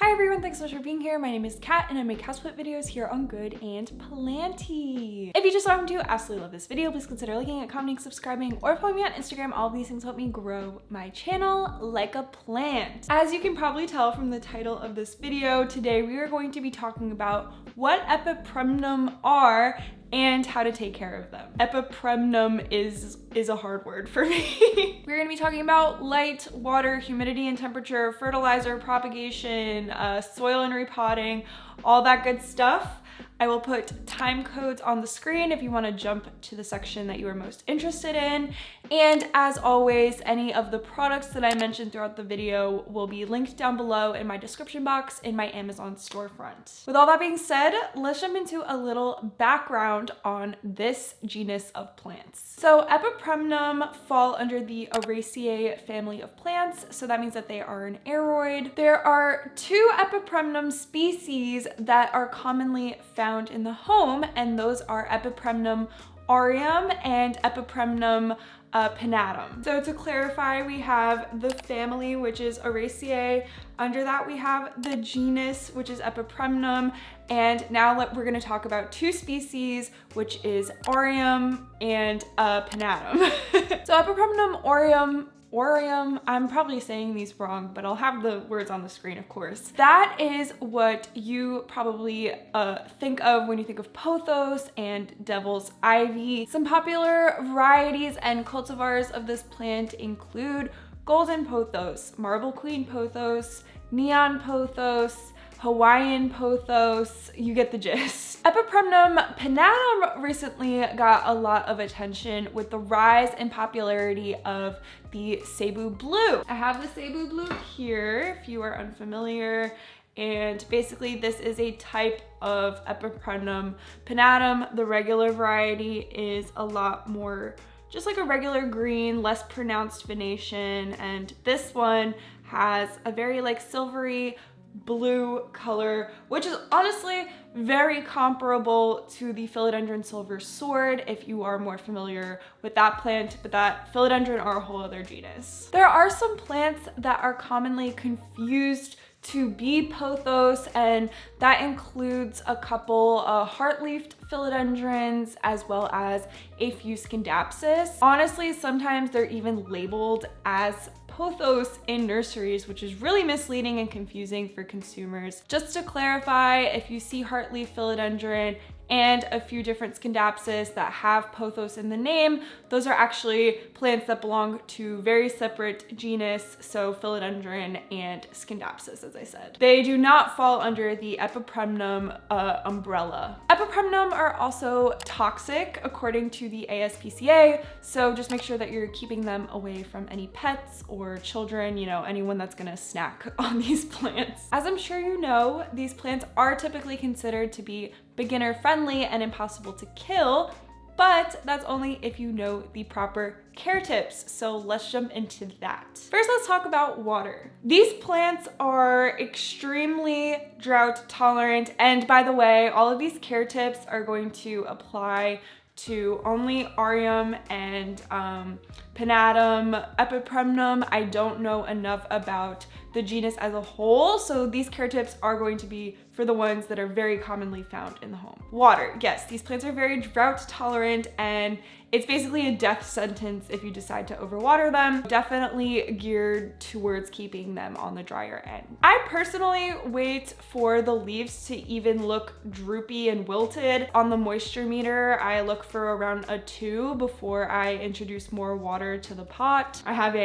Hi everyone, thanks so much for being here. My name is Kat and I make houseplant videos here on Good and Planty. If you just want to absolutely love this video, please consider liking it, commenting, subscribing, or following me on Instagram. All of these things help me grow my channel like a plant. As you can probably tell from the title of this video, today we are going to be talking about what EPIPREMNUM are and how to take care of them. EPIPREMNUM is a hard word for me. We're gonna be talking about light, water, humidity and temperature, fertilizer, propagation, soil and repotting, all that good stuff. I will put time codes on the screen if you want to jump to the section that you are most interested in. And as always, any of the products that I mentioned throughout the video will be linked down below in my description box in my Amazon storefront. With all that being said, let's jump into a little background on this genus of plants. So EPIPREMNUM fall under the Auraceae family of plants, so that means that they are an aroid. There are two EPIPREMNUM species that are commonly found in the home, and those are EPIPREMNUM aureum and EPIPREMNUM pinnatum. So to clarify, we have the family, which is Auraceae. Under that we have the genus, which is EPIPREMNUM, and now we're going to talk about two species, which is aureum and pinnatum. So EPIPREMNUM aureum, I'm probably saying these wrong, but I'll have the words on the screen, of course. That is what you probably think of when you think of pothos and devil's ivy. Some popular varieties and cultivars of this plant include golden pothos, marble queen pothos, neon pothos, Hawaiian pothos, you get the gist. EPIPREMNUM pinnatum recently got a lot of attention with the rise in popularity of the Cebu blue. I have the Cebu blue here if you are unfamiliar, and basically this is a type of EPIPREMNUM pinnatum. The regular variety is a lot more just like a regular green, less pronounced venation, and this one has a very like silvery blue color, which is honestly very comparable to the philodendron silver sword if you are more familiar with that plant, but that philodendron are a whole other genus. There are some plants that are commonly confused to be pothos, and that includes a couple heart-leafed philodendrons as well as a few scindapsus. Honestly, sometimes they're even labeled as pothos in nurseries, which is really misleading and confusing for consumers. Just to clarify, if you see heartleaf philodendron and a few different scindapsus that have pothos in the name, those are actually plants that belong to very separate genus, so philodendron and scindapsus, as I said. They do not fall under the EPIPREMNUM umbrella. EPIPREMNUM are also toxic according to the ASPCA, so just make sure that you're keeping them away from any pets or children, you know, anyone that's gonna snack on these plants. As I'm sure you know, these plants are typically considered to be beginner friendly and impossible to kill, but that's only if you know the proper care tips. So let's jump into that. First, let's talk about water. These plants are extremely drought tolerant. And by the way, all of these care tips are going to apply to only aureum and pinnatum. EPIPREMNUM, I don't know enough about the genus as a whole, so these care tips are going to be for the ones that are very commonly found in the home. Water, yes, these plants are very drought tolerant, and it's basically a death sentence if you decide to overwater them. Definitely geared towards keeping them on the drier end. I personally wait for the leaves to even look droopy and wilted. On the moisture meter, I look for around a 2 before I introduce more water to the pot. I have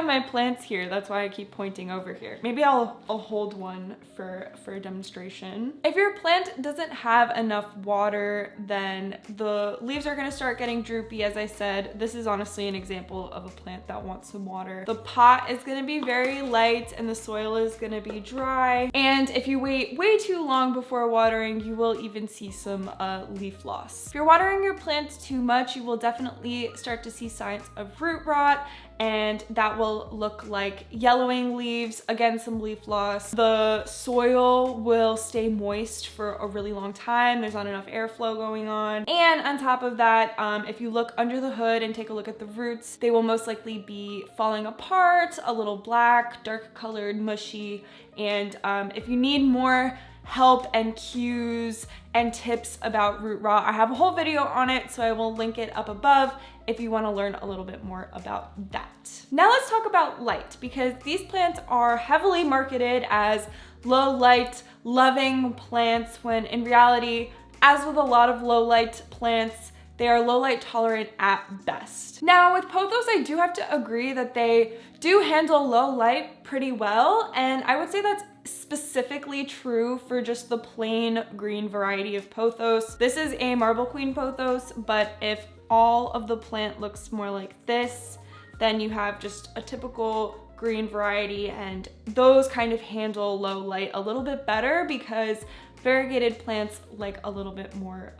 my plants here, that's why I keep pointing over here. Maybe I'll hold one for a demonstration. If your plant doesn't have enough water, then the leaves are gonna start getting droopy. As I said, this is honestly an example of a plant that wants some water. The pot is gonna be very light and the soil is gonna be dry. And if you wait way too long before watering, you will even see some leaf loss. If you're watering your plants too much, you will definitely start to see signs of root rot, and that will look like yellowing leaves, again some leaf loss. The soil will stay moist for a really long time. There's not enough airflow going on. And on top of that, if you look under the hood and take a look at the roots, they will most likely be falling apart, a little black, dark colored, mushy. And if you need more help and cues and tips about root rot, I have a whole video on it, so I will link it up above if you want to learn a little bit more about that. Now let's talk about light, because these plants are heavily marketed as low light loving plants, when in reality, as with a lot of low light plants, they are low light tolerant at best. Now with pothos, I do have to agree that they do handle low light pretty well, and I would say that's specifically true for just the plain green variety of pothos. This is a marble queen pothos, but if all of the plant looks more like this, then you have just a typical green variety, and those kind of handle low light a little bit better because variegated plants like a little bit more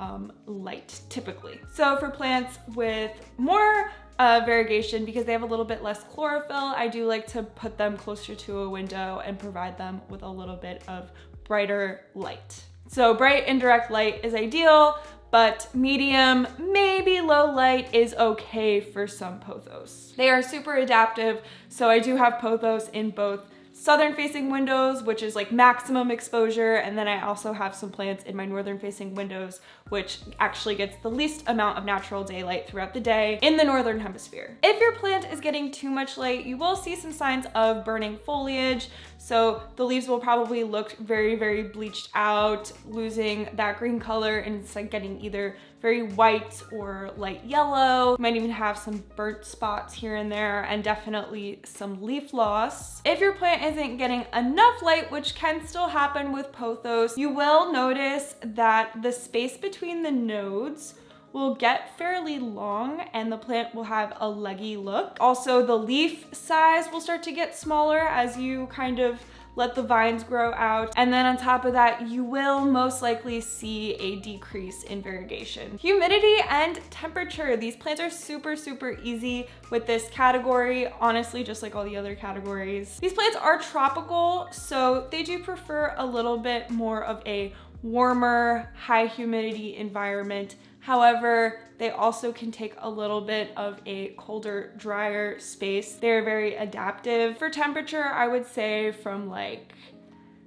light typically. So for plants with more variegation, because they have a little bit less chlorophyll, I do like to put them closer to a window and provide them with a little bit of brighter light. So bright indirect light is ideal, but medium, maybe low light is okay for some pothos. They are super adaptive, so I do have pothos in both southern facing windows, which is like maximum exposure, and then I also have some plants in my northern facing windows, which actually gets the least amount of natural daylight throughout the day in the northern hemisphere. If your plant is getting too much light, you will see some signs of burning foliage. So the leaves will probably look very, very bleached out, losing that green color, and it's like getting either very white or light yellow. You might even have some burnt spots here and there, and definitely some leaf loss. If your plant isn't getting enough light, which can still happen with pothos, you will notice that the space between the nodes will get fairly long and the plant will have a leggy look. Also, the leaf size will start to get smaller as you kind of let the vines grow out. And then on top of that, you will most likely see a decrease in variegation. Humidity and temperature. These plants are super, super easy with this category, honestly, just like all the other categories. These plants are tropical, so they do prefer a little bit more of a warmer, high humidity environment. However, they also can take a little bit of a colder, drier space. They're very adaptive. For temperature, I would say from like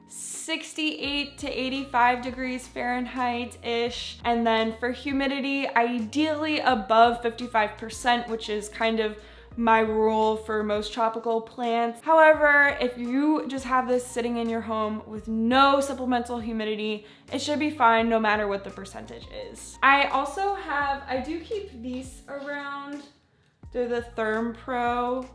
68 to 85 degrees Fahrenheit-ish. And then for humidity, ideally above 55%, which is kind of my rule for most tropical plants. However, if you just have this sitting in your home with no supplemental humidity, it should be fine no matter what the percentage is. I do keep these around. They're the Therm Pro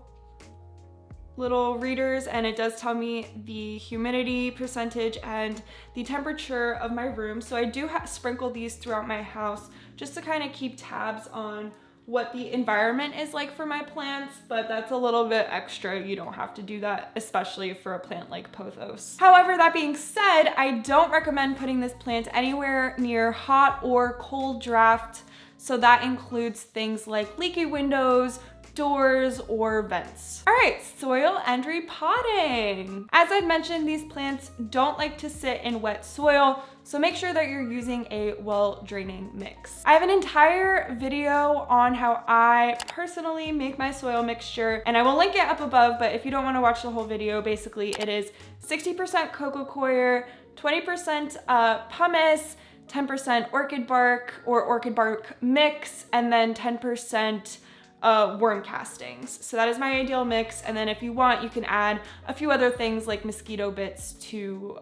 little readers, and it does tell me the humidity percentage and the temperature of my room. So I do sprinkle these throughout my house just to kind of keep tabs on what the environment is like for my plants, but that's a little bit extra. You don't have to do that, especially for a plant like pothos. However, that being said, I don't recommend putting this plant anywhere near hot or cold draft. So that includes things like leaky windows, doors, or vents. All right, soil and repotting. As I've mentioned, these plants don't like to sit in wet soil, so make sure that you're using a well-draining mix. I have an entire video on how I personally make my soil mixture, and I will link it up above, but if you don't want to watch the whole video, basically it is 60% coco coir, 20% pumice, 10% orchid bark or orchid bark mix, and then 10% worm castings. So that is my ideal mix. And then if you want, you can add a few other things like mosquito bits to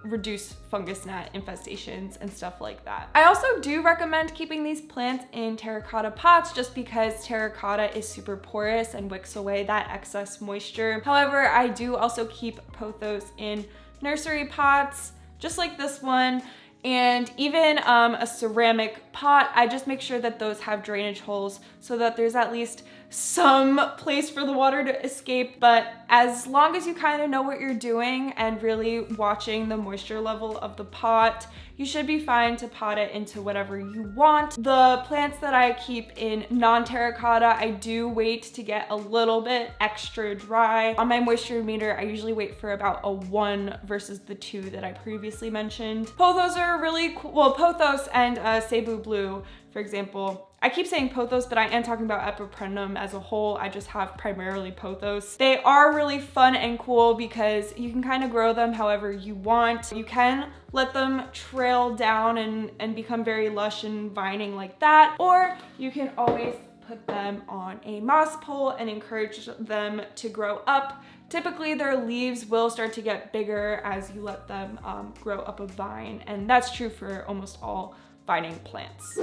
reduce fungus gnat infestations and stuff like that. I also do recommend keeping these plants in terracotta pots just because terracotta is super porous and wicks away that excess moisture. However, I do also keep pothos in nursery pots, just like this one. And even a ceramic pot, I just make sure that those have drainage holes so that there's at least some place for the water to escape, but as long as you kind of know what you're doing and really watching the moisture level of the pot, you should be fine to pot it into whatever you want. The plants that I keep in non-terracotta, I do wait to get a little bit extra dry. On my moisture meter, I usually wait for about a 1 versus the 2 that I previously mentioned. Pothos are really cool. Well, pothos and Cebu blue, for example. I keep saying pothos, but I am talking about EPIPREMNUM as a whole. I just have primarily pothos. They are really fun and cool because you can kind of grow them however you want. You can let them trail down and become very lush and vining like that, or you can always put them on a moss pole and encourage them to grow up. Typically their leaves will start to get bigger as you let them grow up a vine, and that's true for almost all vining plants.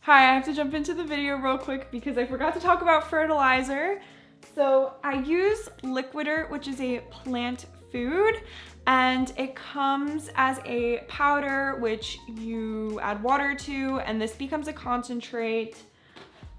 Hi, I have to jump into the video real quick because I forgot to talk about fertilizer. So I use Liquider, which is a plant food, and it comes as a powder which you add water to, and this becomes a concentrate.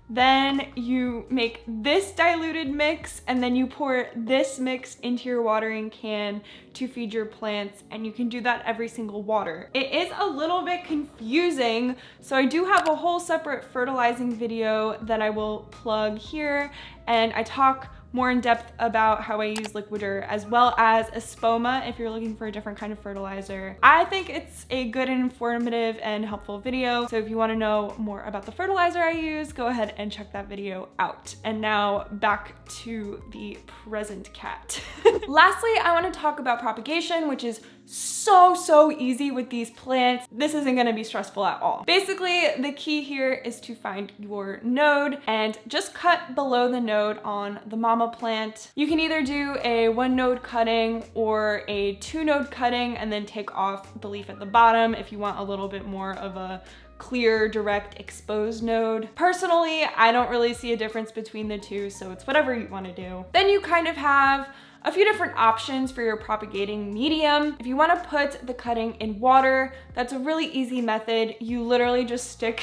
Then you make this diluted mix, and then you pour this mix into your watering can to feed your plants, and you can do that every single water. It is a little bit confusing, so I do have a whole separate fertilizing video that I will plug here, and I talk more in depth about how I use Liquider as well as Espoma if you're looking for a different kind of fertilizer. I think it's a good and informative and helpful video, so if you want to know more about the fertilizer I use, go ahead and check that video out. And now back to the present cat. Lastly, I want to talk about propagation, which is so easy with these plants. This isn't going to be stressful at all. Basically, the key here is to find your node and just cut below the node on the mama plant. You can either do a 1 node cutting or a 2 node cutting and then take off the leaf at the bottom if you want a little bit more of a clear, direct, exposed node. Personally, I don't really see a difference between the two, so it's whatever you want to do. Then you kind of have a few different options for your propagating medium. If you want to put the cutting in water, that's a really easy method. You literally just stick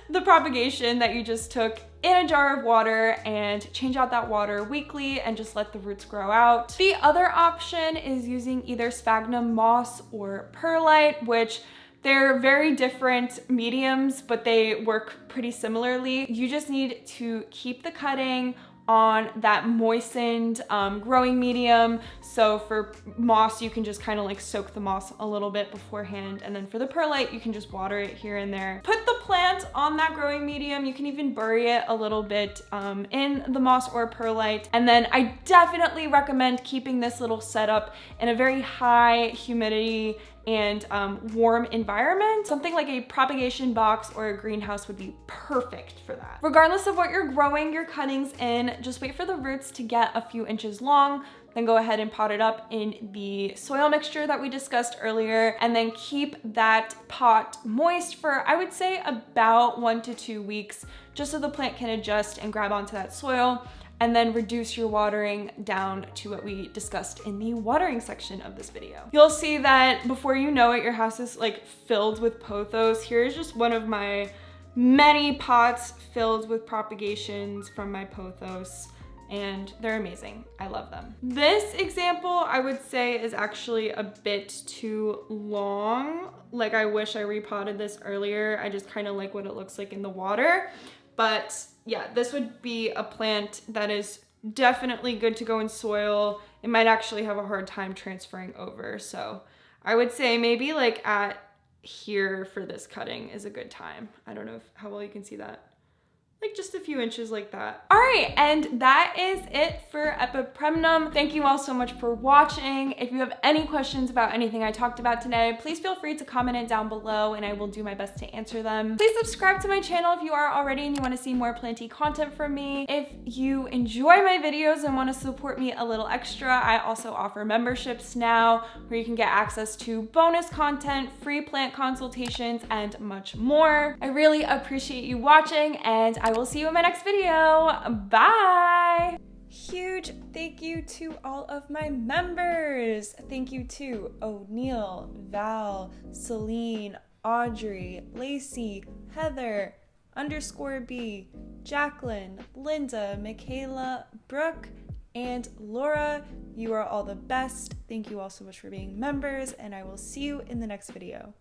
the propagation that you just took in a jar of water and change out that water weekly and just let the roots grow out. The other option is using either sphagnum moss or perlite, which they're very different mediums, but they work pretty similarly. You just need to keep the cutting on that moistened growing medium. So for moss, you can just kind of like soak the moss a little bit beforehand. And then for the perlite, you can just water it here and there. Put the plant on that growing medium. You can even bury it a little bit in the moss or perlite. And then I definitely recommend keeping this little setup in a very high humidity and warm environment. Something like a propagation box or a greenhouse would be perfect for that. Regardless of what you're growing your cuttings in, just wait for the roots to get a few inches long, then go ahead and pot it up in the soil mixture that we discussed earlier, and then keep that pot moist for, I would say, about 1 to 2 weeks, just so the plant can adjust and grab onto that soil, and then reduce your watering down to what we discussed in the watering section of this video. You'll see that before you know it, your house is like filled with pothos. Here's just one of my many pots filled with propagations from my pothos, and they're amazing. I love them. This example, I would say, is actually a bit too long. Like, I wish I repotted this earlier. I just kind of like what it looks like in the water. But yeah, this would be a plant that is definitely good to go in soil. It might actually have a hard time transferring over. So I would say maybe like at here for this cutting is a good time. I don't know how well you can see that. Like just a few inches like that. All right, and that is it for EPIPREMNUM. Thank you all so much for watching. If you have any questions about anything I talked about today, please feel free to comment it down below and I will do my best to answer them. Please subscribe to my channel if you are already and you want to see more planty content from me. If you enjoy my videos and want to support me a little extra, I also offer memberships now where you can get access to bonus content, free plant consultations, and much more. I really appreciate you watching, and I will see you in my next video. Bye! Huge thank you to all of my members. Thank you to O'Neill, Val, Celine, Audrey, Lacey, Heather, _B, Jacqueline, Linda, Michaela, Brooke, and Laura. You are all the best. Thank you all so much for being members, and I will see you in the next video.